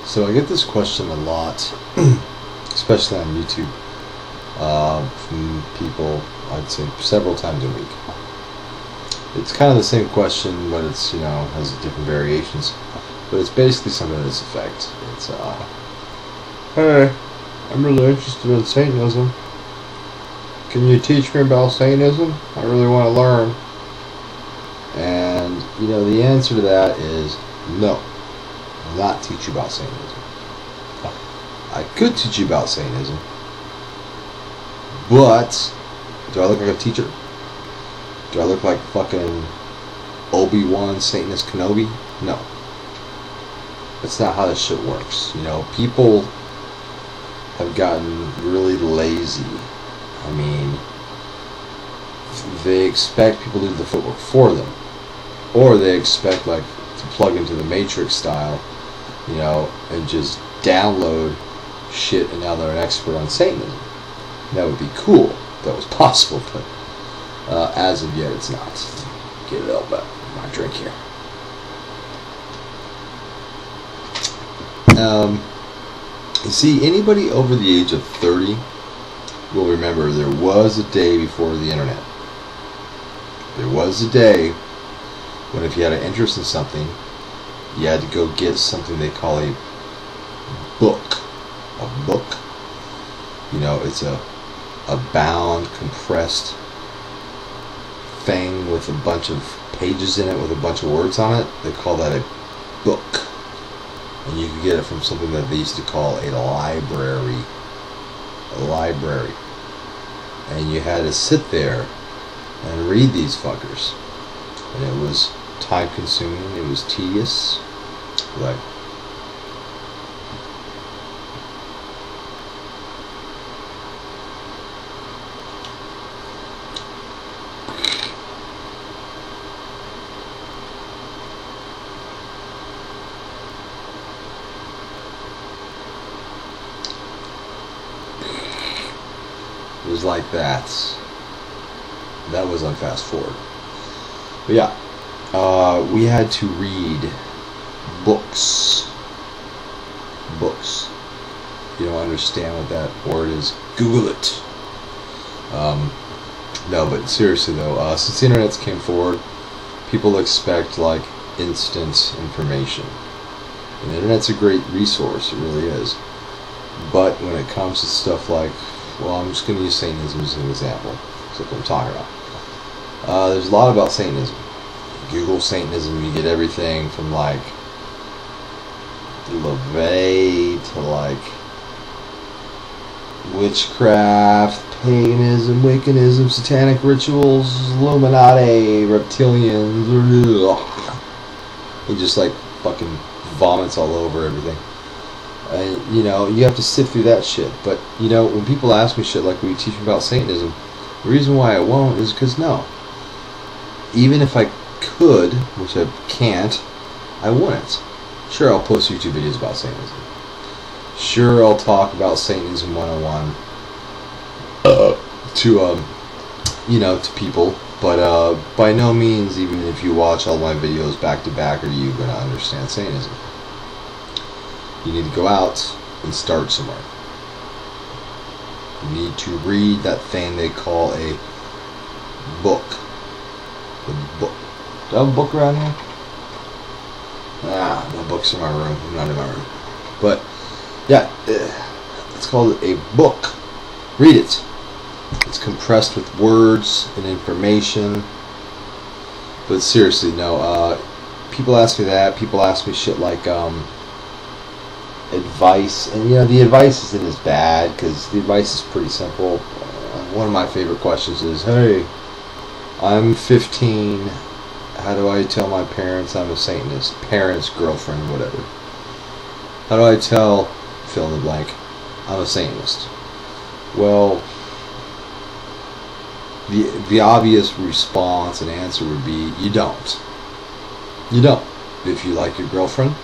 So I get this question a lot, especially on YouTube, from people, I'd say several times a week. It's kind of the same question, but it's, you know, has different variations. But it's basically something to this effect. It's, hey, I'm really interested in Satanism. Can you teach me about Satanism? I really want to learn. And, you know, the answer to that is no. I will not teach you about Satanism. I could teach you about Satanism, but do I look like a teacher? Do I look like fucking Obi-Wan Satanist Kenobi? No. That's not how this shit works. You know, people have gotten really lazy. I mean, they expect people to do the footwork for them, or they expect, like, to plug into the Matrix style, you know, and just download shit, and now they're an expert on Satanism. That would be cool if that was possible, but as of yet it's not. Get it out back. My drink here. You see, anybody over the age of 30 will remember there was a day before the internet. There was a day when if you had an interest in something, you had to go get something they call a book. A book. You know, it's a bound, compressed thing with a bunch of pages in it with a bunch of words on it. They call that a book. And you could get it from something that they used to call a library. A library. And you had to sit there and read these fuckers. And it was time consuming, it was tedious. Like, it was like that. That was on fast forward. But yeah, we had to read books. Books. If you don't understand what that word is, Google it. No, but seriously though, since the internet came forward, people expect like instant information. And the internet's a great resource, it really is. But when it comes to stuff like, well, I'm just going to use Satanism as an example. That's what I'm talking about. There's a lot about Satanism. Google Satanism, you get everything from like Lavey to like witchcraft, paganism, Wiccanism, satanic rituals, Illuminati, reptilians. He just like fucking vomits all over everything. And, you know, you have to sift through that shit. But, you know, when people ask me shit like, will you teach me about Satanism? The reason why I won't is because no. Even if I could, which I can't, I wouldn't. Sure, I'll post YouTube videos about Satanism. Sure, I'll talk about Satanism 101 to, you know, to people. But by no means, even if you watch all my videos back to back, are you going to understand Satanism. You need to go out and start somewhere. You need to read that thing they call a book. The book. Do I have a book around here? Ah, no books in my room. I'm not in my room. But, yeah, it's called a book. Read it. It's compressed with words and information. But seriously, no. People ask me that. People ask me shit like, advice, and you know, the advice isn't as bad because the advice is pretty simple. One of my favorite questions is, hey, I'm 15, how do I tell my parents I'm a Satanist? Parents, girlfriend, whatever. How do I tell, fill in the blank, I'm a Satanist? Well, the obvious response and answer would be, you don't. You don't. If you like your girlfriend,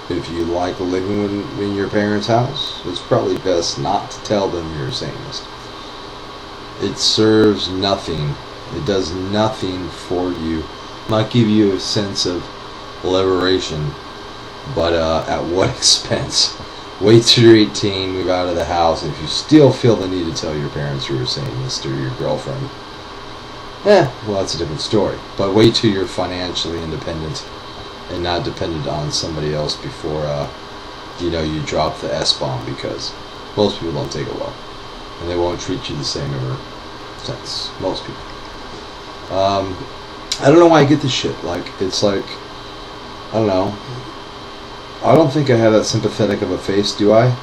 if you like living in your parents' house, it's probably best not to tell them you're a Satanist. It serves nothing. It does nothing for you. It might give you a sense of liberation, but at what expense? Wait till you're 18, move out of the house, and if you still feel the need to tell your parents you're a Satanist or your girlfriend, well, that's a different story. But wait till you're financially independent and not dependent on somebody else before you drop the S-bomb, because most people don't take it well, and they won't treat you the same ever since. Most people. I don't know why I get this shit. Like, it's like, I don't know. I don't think I have that sympathetic of a face, do I?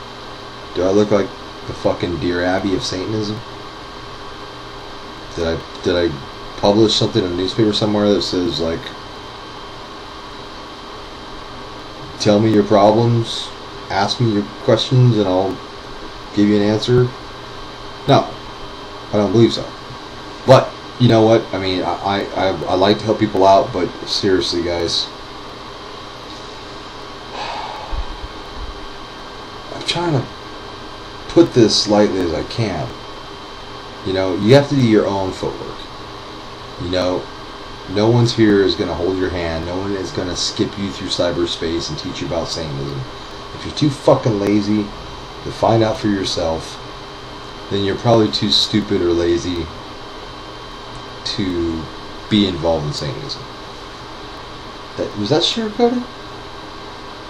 Do I look like the fucking Dear Abby of Satanism? Did I publish something in a newspaper somewhere that says, like, tell me your problems, ask me your questions, and I'll give you an answer? No, I don't believe so. But you know what? I mean, I like to help people out, but seriously, guys, I'm trying to put this lightly as I can. You have to do your own footwork. No one's here is going to hold your hand. No one is going to skip you through cyberspace and teach you about Satanism. If you're too fucking lazy to find out for yourself, then you're probably too stupid or lazy to be involved in Satanism. Was that sugar-coated?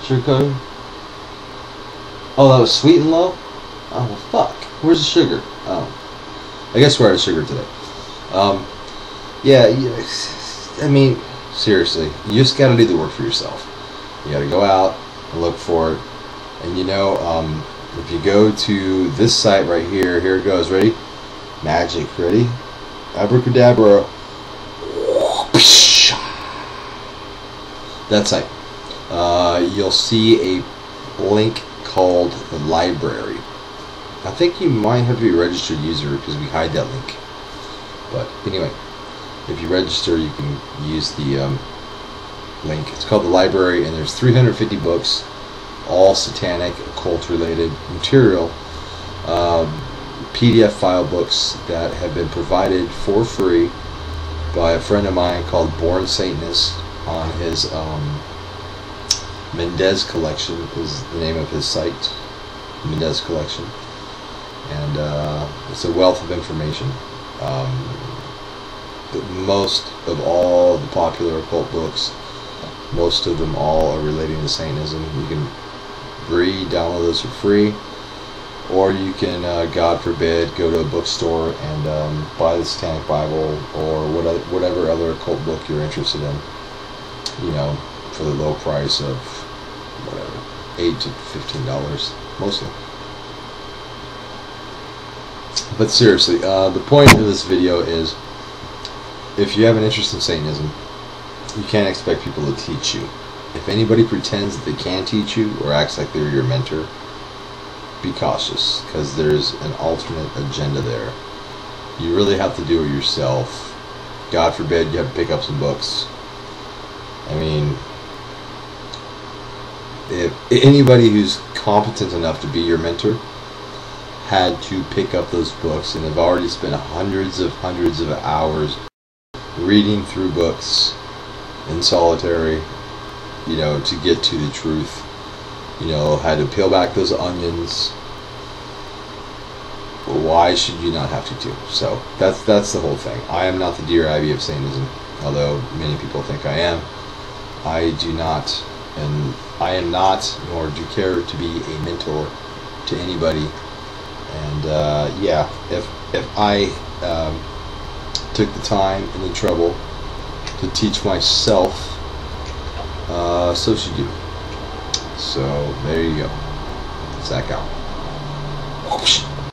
Sugar-coated? Oh, that was sweet and low? Oh, well, fuck. Where's the sugar? Oh. I guess we're out of sugar today. Yeah, I mean, seriously, you just gotta do the work for yourself. You gotta go out and look for it. And if you go to this site right here, here it goes, ready? Magic, ready? Abracadabra. That site. You'll see a link called the library. I think you might have to be a registered user because we hide that link. But anyway, if you register, you can use the link. It's called the library, and there's 350 books, all satanic, occult related material, PDF file books that have been provided for free by a friend of mine called Born Satanist on his Mendez Collection is the name of his site, Mendez Collection, and it's a wealth of information. Most of all the popular occult books, most of them all are relating to Satanism. You can download those for free, or you can, God forbid, go to a bookstore and buy the Satanic Bible or whatever other occult book you're interested in, for the low price of whatever, $8 to $15 mostly. But seriously, the point of this video is, if you have an interest in Satanism, you can't expect people to teach you. If anybody pretends that they can teach you or acts like they're your mentor, be cautious, because there's an alternate agenda there. You really have to do it yourself. God forbid you have to pick up some books. I mean, if anybody who's competent enough to be your mentor had to pick up those books and have already spent hundreds of hours reading through books in solitary, to get to the truth, had to peel back those onions. Why should you not have to do? So that's the whole thing. I am not the Dear Abby of Satanism, although many people think I am. I do not, and I am not, nor do care to be a mentor to anybody. And yeah, if I took the time and the trouble to teach myself, so should you. So there you go. Zach out.